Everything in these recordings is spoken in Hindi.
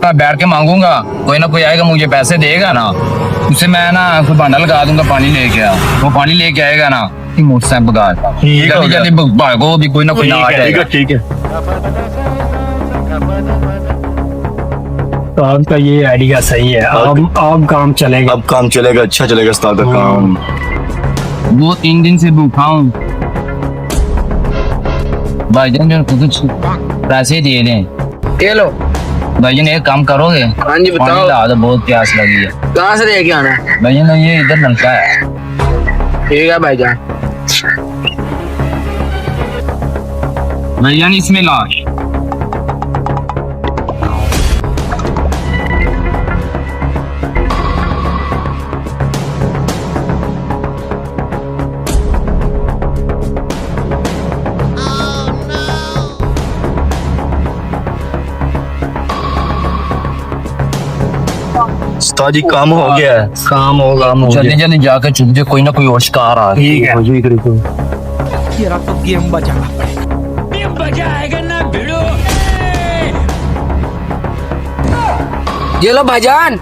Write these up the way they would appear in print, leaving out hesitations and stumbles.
का बैठ के मांगूंगा, कोई ना कोई आएगा मुझे पैसे देगा ना, उसे मैं ना कोई भांडा लगा दूंगा, पानी लेके आ, वो पानी लेके आएगा ना, मोटरसाइकिल भगा जल्दी जल्दी भागो, भी कोई ना कोई ना आ जाएगा। ठीक है। तो आपका ये आइडिया सही है। अब काम चलेगा। अब काम चलेगा, अच्छा चलेगा उस्ताद का काम। 2-3 दिन से भूखा हूँ भाईजान, जो कुछ पैसे दिए दें। ये लो भाईजान एक काम करोगे? हाँ जी पानी बताओ। ला दो, बहुत प्यास लगी है। कहाँ से लेके आना है? भाईजान ये इधर नलका है। ठीक है भाईजान। भाईजान इसमें ला। उस्ताद जी काम हो गया है। काम होगा। जल्दी जल्दी जाकर चुप जाए, कोई ना कोई और शिकार आ। ठीक है। तेरा तो गेम बजाना पड़ेगा। गेम बजाएगा ना भिड़ो। ये लो भाईजान।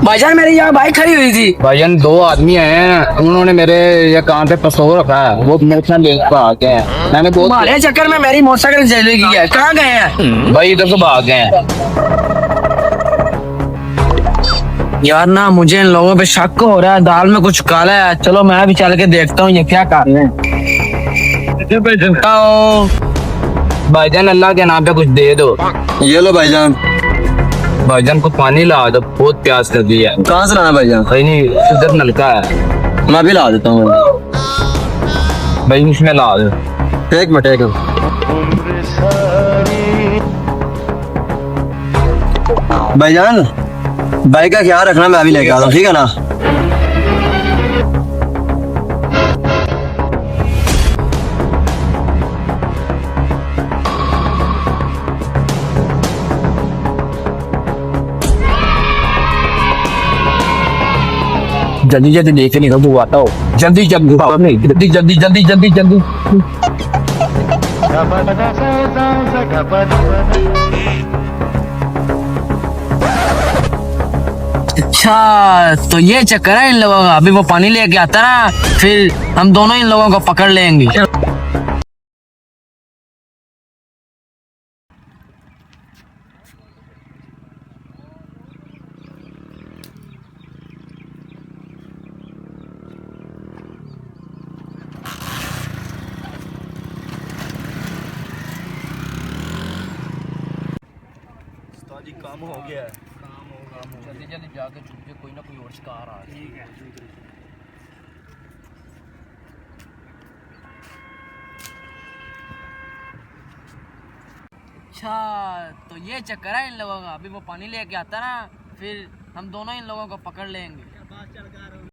भाईजान मेरी यहाँ बाइक खड़ी हुई थी। भाईजान 2 आदमी आए हैं, उन्होंने मेरे ये कान पे पसो रखा है, वो मोटरसाइकिल लेकर भाग गए हैं। मैंने बहुत तुम्हारे चक्कर में मेरी मोटरसाइकिल चली गई है। कहाँ गए हैं? भाई इधर से भाग गए हैं। यार ना मुझे इन लोगों पे शक हो रहा है, दाल में कुछ काला है। चलो मैं भी चल के देखता हूँ ये क्या कर रहे हैं। भाईजान अल्लाह के नाम पे कुछ दे दो। ये लो भाईजान। भाईजान को पानी ला दो, बहुत प्यास लगी है। कहाँ से लाना भाईजान? कहीं नहीं, इधर नलका है। मैं भी ला देता हूँ। भाई इसमें ला दो। एक मिनट एक मिनट। भाईजान बाइक का ख्याल रखना, मैं अभी लेके आता हूँ, ठीक है ना? जल्दी जल्दी लेके निकल, तू आता हो जल्दी जल्दी नहीं, जल्दी जल्दी जल्दी जल्दी जल्दी। अच्छा तो ये चक्कर है इन लोगों का। अभी वो पानी लेके आता ना, फिर हम दोनों इन लोगों को पकड़ लेंगे। उस्ताद जी काम हो गया है। जल्दी जल्दी जाके चुप जाए, कोई ना कोई और शिकार आ। ठीक है। अच्छा तो ये चक्कर है इन लोगों का। अभी वो पानी लेके आता ना, फिर हम दोनों इन लोगों को पकड़ लेंगे।